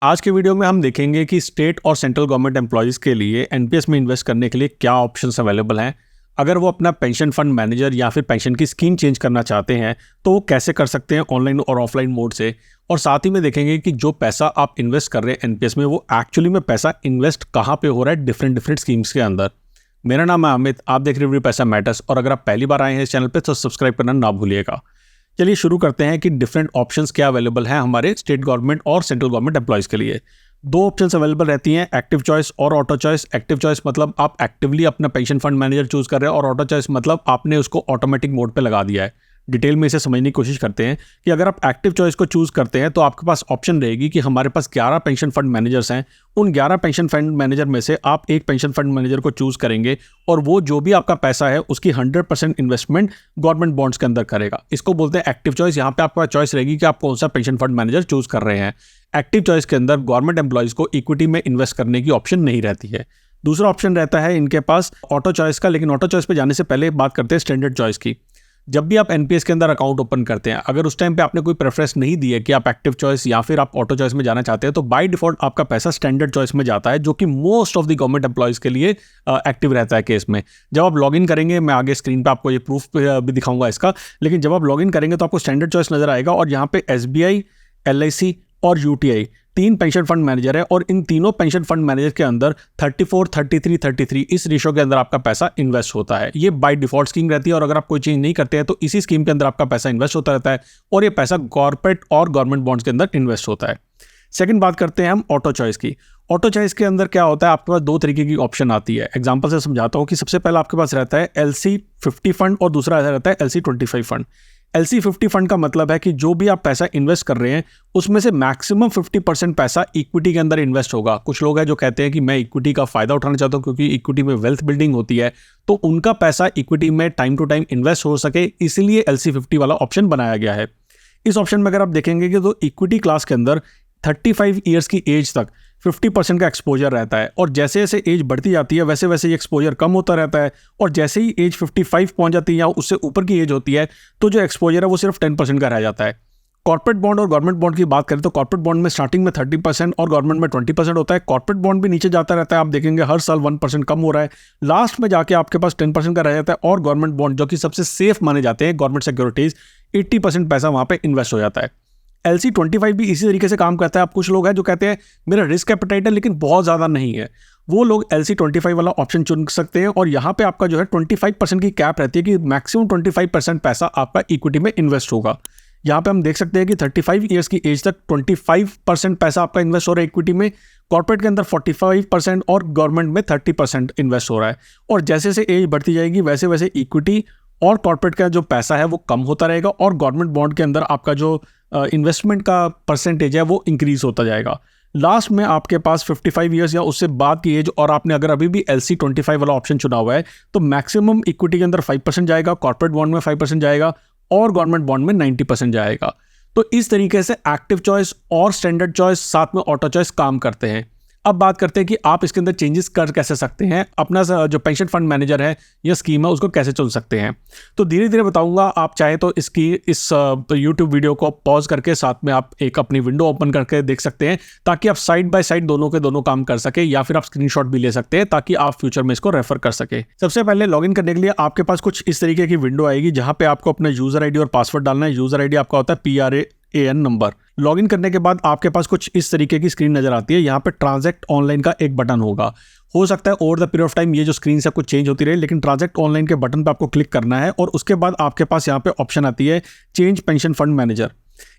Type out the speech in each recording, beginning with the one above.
आज के वीडियो में हम देखेंगे कि स्टेट और सेंट्रल गवर्नमेंट एम्प्लॉयज़ के लिए एनपीएस में इन्वेस्ट करने के लिए क्या ऑप्शंस अवेलेबल हैं। अगर वो अपना पेंशन फंड मैनेजर या फिर पेंशन की स्कीम चेंज करना चाहते हैं तो वो कैसे कर सकते हैं ऑनलाइन और ऑफलाइन मोड से। और साथ ही में देखेंगे कि जो पैसा आप इन्वेस्ट कर रहे हैं एनपीएस में वो एक्चुअली में पैसा इन्वेस्ट कहाँ पे हो रहा है डिफरेंट स्कीम्स के अंदर। मेरा नाम है अमित, आप देख रहे हैं पैसा मैटर्स, और अगर आप पहली बार आए हैं इस चैनल पे तो सब्सक्राइब करना ना भूलिएगा। चलिए शुरू करते हैं कि डिफरेंट ऑप्शंस क्या अवेलेबल हैं हमारे स्टेट गवर्नमेंट और सेंट्रल गवर्नमेंट एम्प्लॉयज़ के लिए। दो ऑप्शंस अवेलेबल रहती हैं, एक्टिव चॉइस और ऑटो चॉइस। एक्टिव चॉइस मतलब आप एक्टिवली अपना पेंशन फंड मैनेजर चूज कर रहे हैं, और ऑटो चॉइस मतलब आपने उसको ऑटोमेटिक मोड पे लगा दिया है। डिटेल में इसे समझने की कोशिश करते हैं कि अगर आप एक्टिव चॉइस को चूज करते हैं तो आपके पास ऑप्शन रहेगी कि हमारे पास 11 पेंशन फंड मैनेजर्स हैं। उन 11 पेंशन फंड मैनेजर में से आप एक पेंशन फंड मैनेजर को चूज करेंगे और वो जो भी आपका पैसा है उसकी 100% इन्वेस्टमेंट गवर्नमेंट बॉन्ड्स के अंदर करेगा। इसको बोलते हैं एक्टिव चॉइस। यहाँ पे आपका चॉइस रहेगी कि आप कौन सा पेंशन फंड मैनेजर चूज कर रहे हैं। एक्टिव चॉइस के अंदर गवर्नमेंट एम्प्लॉयज़ को इक्विटी में इन्वेस्ट करने की ऑप्शन नहीं रहती है। दूसरा ऑप्शन रहता है इनके पास ऑटो चॉइस का, लेकिन ऑटो चॉइस पे जाने से पहले बात करते हैं स्टैंडर्ड चॉइस की। जब भी आप एनपीएस के अंदर अकाउंट ओपन करते हैं, अगर उस टाइम पे आपने कोई प्रेफरेंस नहीं दी है कि आप एक्टिव चॉइस या फिर आप ऑटो चॉइस में जाना चाहते हैं, तो बाय डिफॉल्ट आपका पैसा स्टैंडर्ड चॉइस में जाता है, जो कि most of the government employees के लिए एक्टिव रहता है केस में। जब आप लॉगिन करेंगे, मैं आगे स्क्रीन पे आपको ये प्रूफ भी दिखाऊंगा इसका, लेकिन जब आप लॉगिन करेंगे तो आपको स्टैंडर्ड चॉइस नजर आएगा और यहाँ पे एसबीआई, एलआईसी और यूटीआई 3 पेंशन फंड मैनेजर है, और इन तीनों पेंशन फंड मैनेजर के अंदर 34, 33, 33 इस रेशो के अंदर आपका पैसा इन्वेस्ट होता है। ये बाय डिफॉल्ट स्कीम रहती है, और अगर आप कोई चेंज नहीं करते हैं तो इसी स्कीम के अंदर आपका पैसा इन्वेस्ट होता रहता है, और ये पैसा कॉर्पोरेट और गवर्नमेंट बॉन्ड्स के अंदर इन्वेस्ट होता है। सेकंड बात करते हैं हम ऑटो चॉइस की। ऑटो चॉइस के अंदर क्या होता है, आपके पास दो तरीके की ऑप्शन आती है। एग्जांपल से समझाता हूँ कि सबसे पहला आपके पास रहता है LC50 फंड और दूसरा रहता है LC25 फंड। LC50 फंड का मतलब है कि जो भी आप पैसा इन्वेस्ट कर रहे हैं उसमें से मैक्सिमम 50% पैसा इक्विटी के अंदर इन्वेस्ट होगा। कुछ लोग हैं जो कहते हैं कि मैं इक्विटी का फायदा उठाना चाहता हूं क्योंकि इक्विटी में वेल्थ बिल्डिंग होती है, तो उनका पैसा इक्विटी में टाइम टू टाइम इन्वेस्ट हो सके, इसलिए LC50 वाला ऑप्शन बनाया गया है। इस ऑप्शन में अगर आप देखेंगे कि तो इक्विटी क्लास के अंदर 35 ईयर्स की एज तक 50% का एक्सपोजर रहता है, और जैसे जैसे एज बढ़ती जाती है वैसे वैसे ये एक्सपोजर कम होता रहता है, और जैसे ही एज 55 पहुंच जाती है या उससे ऊपर की एज होती है तो जो एक्सपोजर है वो सिर्फ 10% का रह जाता है। कॉर्पोरेट बॉन्ड और गवर्नमेंट बॉन्ड की बात करें तो कॉर्पोरेट बॉन्ड में स्टार्टिंग में 30% और गवर्नमेंट में 20% होता है। कॉर्पोरेट बॉन्ड भी नीचे जाता रहता है, आप देखेंगे हर साल 1% कम हो रहा है, लास्ट में जाके आपके पास 10% का रह जाता है। और गवर्नमेंट बॉन्ड जो कि सबसे सेफ माने जाते हैं गवर्नमेंट सिक्योरिटीज, 80% पैसा वहाँ पे इन्वेस्ट हो जाता है। LC25 भी इसी तरीके से काम करता है। आप कुछ लोग हैं जो कहते हैं मेरा रिस्क एपेटाइट है लेकिन बहुत ज़्यादा नहीं है, वो लोग LC25 वाला ऑप्शन चुन सकते हैं, और यहाँ पे आपका जो है 25% की कैप रहती है कि मैक्सिमम 25% पैसा आपका इक्विटी में इन्वेस्ट होगा। यहाँ पे हम देख सकते हैं कि 35 ईयर्स की एज तक 25% पैसा आपका इन्वेस्ट हो रहा है इक्विटी में, कॉर्पोरेट के अंदर 45% और गवर्नमेंट में 30% इन्वेस्ट हो रहा है। और जैसे जैसे एज बढ़ती जाएगी वैसे वैसे इक्विटी और कॉर्पोरेट का जो पैसा है वो कम होता रहेगा, और गवर्नमेंट बॉन्ड के अंदर आपका जो इन्वेस्टमेंट का परसेंटेज है वो इंक्रीज होता जाएगा। लास्ट में आपके पास 55 ईयर्स या उससे बाद की एज, और आपने अगर अभी भी LC25 वाला ऑप्शन चुना हुआ है तो मैक्सिमम इक्विटी के अंदर 5% जाएगा, कॉर्पोरेट बॉन्ड में 5% जाएगा, और गवर्नमेंट बॉन्ड में 90% जाएगा। तो इस तरीके से एक्टिव चॉइस और स्टैंडर्ड चॉइस साथ में ऑटो चॉइस काम करते हैं। अब बात करते हैं कि आप इसके अंदर चेंजेस कर कैसे सकते हैं, अपना जो पेंशन फंड मैनेजर है या स्कीम है उसको कैसे चुन सकते हैं। तो धीरे धीरे बताऊंगा, आप चाहे तो इस YouTube वीडियो को पॉज करके साथ में आप एक अपनी विंडो ओपन करके देख सकते हैं, ताकि आप साइड बाय साइड दोनों के दोनों काम कर सके, या फिर आप स्क्रीनशॉट भी ले सकते हैं ताकि आप फ्यूचर में इसको रेफर कर सके। सबसे पहले लॉगिन करने के लिए आपके पास कुछ इस तरीके की विंडो आएगी जहां पे आपको अपना यूजर आईडी और पासवर्ड डालना है। यूजर आईडी आपका होता है PRAN नंबर। लॉगिन करने के बाद आपके पास कुछ इस तरीके की स्क्रीन नजर आती है। यहाँ पे ट्रांजैक्ट ऑनलाइन का एक बटन होगा। हो सकता है over the period of time ये जो स्क्रीन से कुछ चेंज होती रहे, लेकिन ट्रांजैक्ट ऑनलाइन के बटन पे आपको क्लिक करना है, और उसके बाद आपके पास यहाँ पे ऑप्शन आती है चेंज पेंशन फंड मैनेजर।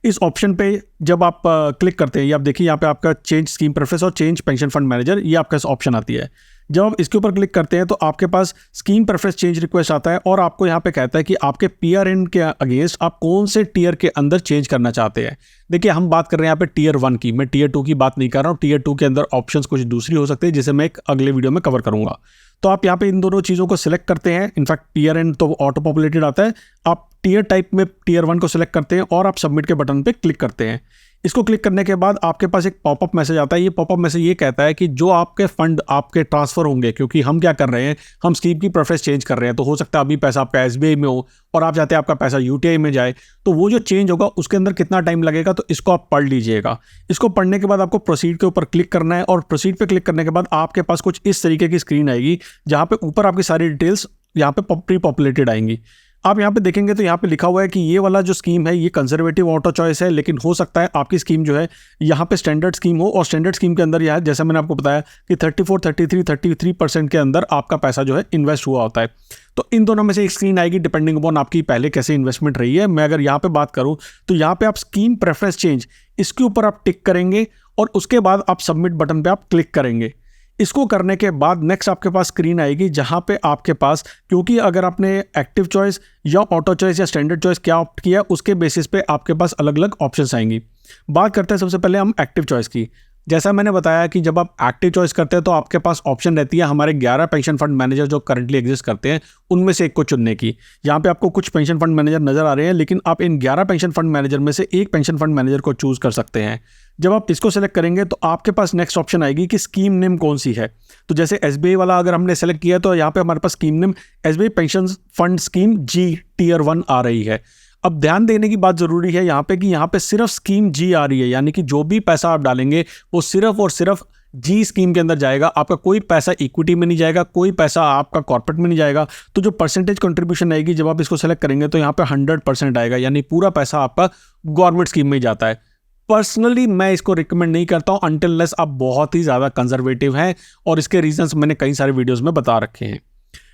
इस ऑप्शन पे जब आप क्लिक करते हैं, ये आप देखिए यहाँ पे आपका चेंज स्कीम प्रेफरेंस और चेंज पेंशन फंड मैनेजर, ये आपका ऑप्शन आती है। जब आप इसके ऊपर क्लिक करते हैं तो आपके पास स्कीम प्रेफरेंस चेंज रिक्वेस्ट आता है, और आपको यहाँ पे कहता है कि आपके PRN के अगेंस्ट आप कौन से टीयर के अंदर चेंज करना चाहते हैं। देखिए हम बात कर रहे हैं यहाँ पे टीयर 1 की, मैं टीयर 2 की बात नहीं कर रहा हूँ। टीयर 2 के अंदर ऑप्शंस कुछ दूसरी हो सकती है जिसे मैं एक अगले वीडियो में कवर करूंगा। तो आप यहाँ पे इन दोनों चीज़ों को सिलेक्ट करते हैं। इनफैक्ट PRN तो ऑटो पॉपुलेटेड आता है, आप टीयर टाइप में टीयर 1 को सिलेक्ट करते हैं और आप सबमिट के बटन पे क्लिक करते हैं। इसको क्लिक करने के बाद आपके पास एक पॉपअप मैसेज आता है। ये पॉपअप मैसेज ये कहता है कि जो आपके फंड आपके ट्रांसफर होंगे, क्योंकि हम क्या कर रहे हैं, हम स्कीम की प्रेफरेंस चेंज कर रहे हैं, तो हो सकता है अभी पैसा आपका एसबीआई में हो और आप चाहते हैं आपका पैसा यूटीआई में जाए, तो वो जो चेंज होगा उसके अंदर कितना टाइम लगेगा, तो इसको आप पढ़ लीजिएगा। इसको पढ़ने के बाद आपको प्रोसीड के ऊपर क्लिक करना है और प्रोसीड पे क्लिक करने के बाद आपके पास कुछ इस तरीके की स्क्रीन आएगी जहाँ पे ऊपर आपकी सारी डिटेल्स यहाँ पे प्री पॉपुलेटेड आएंगी। आप यहाँ पे देखेंगे तो यहाँ पे लिखा हुआ है कि ये वाला जो स्कीम है ये कंजर्वेटिव ऑटो चॉइस है, लेकिन हो सकता है आपकी स्कीम जो है यहाँ पे स्टैंडर्ड स्कीम हो, और स्टैंडर्ड स्कीम के अंदर यह है, जैसा मैंने आपको बताया कि 33% के अंदर आपका पैसा जो है इन्वेस्ट हुआ होता है। तो इन दोनों में से एक स्क्रीन आएगी डिपेंडिंग अपॉन आपकी पहले कैसे इन्वेस्टमेंट रही है। मैं अगर यहाँ पे बात करूँ तो यहाँ पे आप स्कीम प्रेफरेंस चेंज, इसके ऊपर आप टिक करेंगे और उसके बाद आप सबमिट बटन पे आप क्लिक करेंगे। इसको करने के बाद नेक्स्ट आपके पास स्क्रीन आएगी जहां पे आपके पास, क्योंकि अगर आपने एक्टिव चॉइस या ऑटो चॉइस या स्टैंडर्ड चॉइस क्या ऑप्ट किया उसके बेसिस पे आपके पास अलग अलग ऑप्शंस आएंगी। बात करते हैं सबसे पहले हम एक्टिव चॉइस की। जैसा मैंने बताया कि जब आप एक्टिव चॉइस करते हैं तो आपके पास ऑप्शन रहती है हमारे 11 पेंशन फंड मैनेजर जो करंटली एग्जिस्ट करते हैं उनमें से एक को चुनने की। यहाँ पे आपको कुछ पेंशन फंड मैनेजर नजर आ रहे हैं, लेकिन आप इन 11 पेंशन फंड मैनेजर में से एक पेंशन फंड मैनेजर को चूज कर सकते हैं। जब आप इसको सेलेक्ट करेंगे तो आपके पास नेक्स्ट ऑप्शन आएगी कि स्कीम नेम कौन सी है। तो जैसे एसबीआई वाला अगर हमने सेलेक्ट किया तो यहाँ पे हमारे पास scheme name SBI pension fund scheme G tier 1 आ रही है। अब ध्यान देने की बात जरूरी है यहाँ पे कि यहाँ पे सिर्फ स्कीम जी आ रही है, यानी कि जो भी पैसा आप डालेंगे वो सिर्फ और सिर्फ जी स्कीम के अंदर जाएगा। आपका कोई पैसा इक्विटी में नहीं जाएगा, कोई पैसा आपका कॉर्पोरेट में नहीं जाएगा। तो जो परसेंटेज कंट्रीब्यूशन आएगी जब आप इसको सेलेक्ट करेंगे तो यहाँ पे 100% आएगा, यानी पूरा पैसा आपका गवर्नमेंट स्कीम में ही जाता है। पर्सनली मैं इसको रिकमेंड नहीं करता हूँ अनटिल लेस आप बहुत ही ज़्यादा कंजर्वेटिव हैं, और इसके रीजंस मैंने कई सारे वीडियोज़ में बता रखे हैं।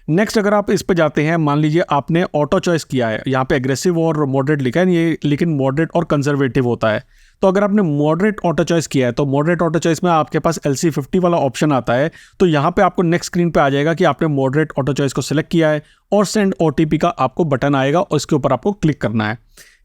नेक्स्ट अगर आप इस पे जाते हैं, मान लीजिए आपने ऑटो चॉइस किया है, यहाँ पे एग्रेसिव और मॉडरेट लिखा है ये, लेकिन मॉडरेट और कंजर्वेटिव होता है। तो अगर आपने मॉडरेट ऑटो चॉइस किया है तो मॉडरेट ऑटो चॉइस में आपके पास LC50 वाला ऑप्शन आता है। तो यहाँ पे आपको नेक्स्ट स्क्रीन पे आ जाएगा कि आपने मॉडरेट ऑटो चॉइस को सिलेक्ट किया है और सेंड OTP का आपको बटन आएगा और इसके ऊपर आपको क्लिक करना है।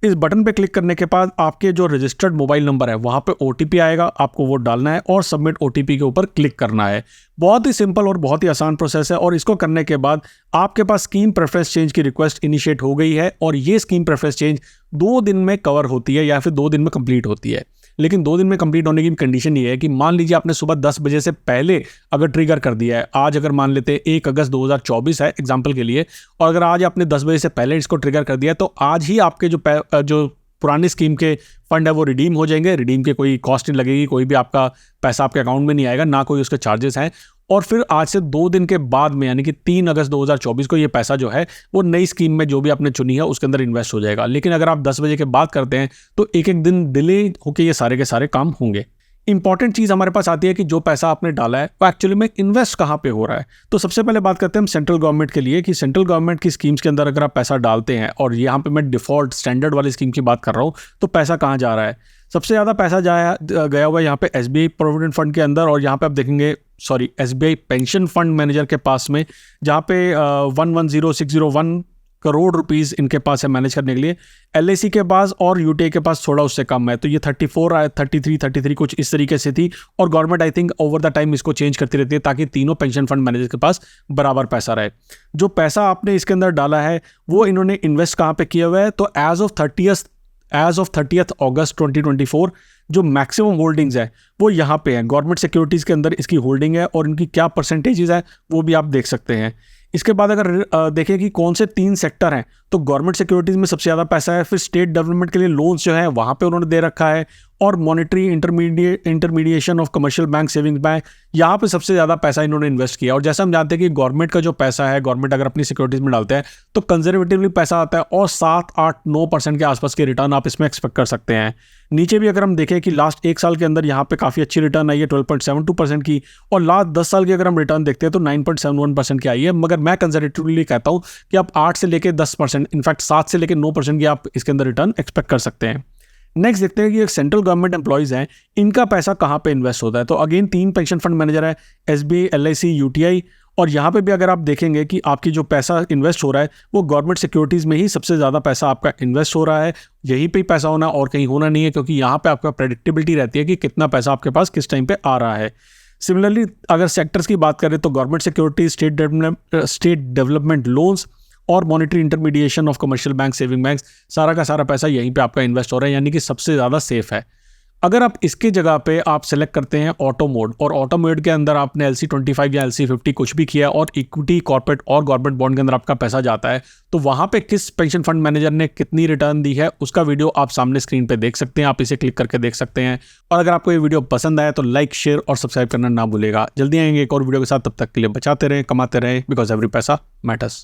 इस बटन पे क्लिक करने के बाद आपके जो रजिस्टर्ड मोबाइल नंबर है वहाँ पे OTP आएगा, आपको वो डालना है और सबमिट OTP के ऊपर क्लिक करना है। बहुत ही सिंपल और बहुत ही आसान प्रोसेस है, और इसको करने के बाद आपके पास स्कीम प्रेफरेंस चेंज की रिक्वेस्ट इनिशिएट हो गई है, और ये स्कीम प्रेफरेंस चेंज 2 दिन में कवर होती है या फिर 2 दिन में कंप्लीट होती है। लेकिन 2 दिन में कंप्लीट होने की कंडीशन ये है कि मान लीजिए आपने सुबह 10 बजे से पहले अगर ट्रिगर कर दिया है, आज अगर मान लेते हैं 1 अगस्त 2024 है एग्जाम्पल के लिए, और अगर आज आपने 10 बजे से पहले इसको ट्रिगर कर दिया तो आज ही आपके जो पुरानी स्कीम के फंड है वो रिडीम हो जाएंगे। रिडीम के कोई कॉस्ट नहीं लगेगी, कोई भी आपका पैसा आपके अकाउंट में नहीं आएगा, ना कोई उसके चार्जेस हैं। और फिर आज से 2 दिन के बाद में यानी कि 3 अगस्त 2024 को ये पैसा जो है वो नई स्कीम में जो भी आपने चुनी है उसके अंदर इन्वेस्ट हो जाएगा। लेकिन अगर आप 10 बजे के बाद करते हैं तो एक दिन डिले होकर ये सारे के सारे काम होंगे। इंपॉर्टेंट चीज़ हमारे पास आती है कि जो पैसा आपने डाला है वो एक्चुअली में इन्वेस्ट कहाँ पे हो रहा है। तो सबसे पहले बात करते हैं हम सेंट्रल गवर्नमेंट के लिए कि सेंट्रल गवर्नमेंट की स्कीम्स के अंदर अगर आप पैसा डालते हैं, और यहाँ पे मैं डिफ़ॉल्ट स्टैंडर्ड वाली स्कीम की बात कर रहा हूँ, तो पैसा कहाँ जा रहा है। सबसे ज़्यादा पैसा गया हुआ है यहाँ पे SBI प्रोविडेंट फंड के अंदर, और यहाँ पे आप देखेंगे SBI पेंशन फंड मैनेजर के पास में, जहाँ पे 110,601 करोड़ रुपीस इनके पास है मैनेज करने के लिए। LIC के पास और UTI के पास थोड़ा उससे कम है, तो ये 34 33 कुछ इस तरीके से थी। और government I think over the time इसको चेंज करती रहती है ताकि तीनों पेंशन फंड मैनेजर के पास बराबर पैसा रहे। जो पैसा आपने इसके अंदर डाला है वो इन्होंने इन्वेस्ट कहाँ पे किया हुआ है, तो एज ऑफ 30 अगस्त 2024 जो मैक्सिमम होल्डिंग्स है वो यहाँ पे है। गवर्नमेंट सिक्योरिटीज़ के अंदर इसकी होल्डिंग है और इनकी क्या परसेंटेजेस है वो भी आप देख सकते हैं। इसके बाद अगर देखें कि कौन से 3 सेक्टर हैं, तो गवर्नमेंट सिक्योरिटीज़ में सबसे ज़्यादा पैसा है, फिर स्टेट डेवलपमेंट के लिए लोन्स जो है वहाँ पे उन्होंने दे रखा है, और monetary intermediation of commercial bank savings bank, यहाँ पे सबसे ज़्यादा पैसा इन्होंने इन्वेस्ट किया। और जैसा हम जानते हैं कि गवर्नमेंट का जो पैसा है, गवर्नमेंट अगर अपनी सिक्योरिटीज़ में डालते हैं तो कंजर्वेटिवली पैसा आता है, और 7-8-9% के आसपास के रिटर्न आप इसमें एक्सपेक्ट कर सकते हैं। नीचे भी अगर हम देखें कि लास्ट 1 साल के अंदर यहाँ पे काफ़ी अच्छी रिटर्न आई है 12.72% की, और लास्ट 10 साल की अगर हम रिटर्न देखते हैं तो 9.71% की आई है। मगर मैं कंजर्वेटिवली कहता हूँ कि आप 8 से लेकर 10%, इनफैक्ट 7 से लेकर 9% की आप इसके अंदर रिटर्न एक्सपेक्ट कर सकते हैं। नेक्स्ट देखते हैं कि एक सेंट्रल गवर्नमेंट एम्प्लॉयज़ हैं, इनका पैसा कहाँ पे इन्वेस्ट होता है। तो अगेन 3 पेंशन फंड मैनेजर है, SBI, LIC, UTI, और यहाँ पे भी अगर आप देखेंगे कि आपकी जो पैसा इन्वेस्ट हो रहा है वो गवर्नमेंट सिक्योरिटीज़ में ही सबसे ज़्यादा पैसा आपका इन्वेस्ट हो रहा है। यहीं पे ही पैसा होना और कहीं होना नहीं है, क्योंकि यहाँ पे आपका प्रेडिक्टेबिलिटी रहती है कि कितना पैसा आपके पास किस टाइम पे आ रहा है। सिमिलरली अगर सेक्टर्स की बात करें तो government securities, state development loans और monetary intermediation of commercial bank saving banks, सारा का सारा पैसा यहीं पे आपका इन्वेस्ट हो रहा है, यानी कि सबसे ज़्यादा सेफ है। अगर आप इसके जगह पे आप सेलेक्ट करते हैं ऑटो मोड, और ऑटो मोड के अंदर आपने LC25 या LC50 कुछ भी किया और इक्विटी, कॉर्पोरेट और गवर्नमेंट बॉन्ड के अंदर आपका पैसा जाता है, तो वहां पे किस पेंशन फंड मैनेजर ने कितनी रिटर्न दी है उसका वीडियो आप सामने स्क्रीन पे देख सकते हैं। आप इसे क्लिक करके देख सकते हैं। और अगर आपको ये वीडियो पसंद आया तो लाइक, शेयर और सब्सक्राइब करना ना भूलेगा। जल्दी आएंगे एक और वीडियो के साथ, तब तक के लिए बचाते रहें, कमाते रहें, बिकॉज एवरी पैसा मैटर्स।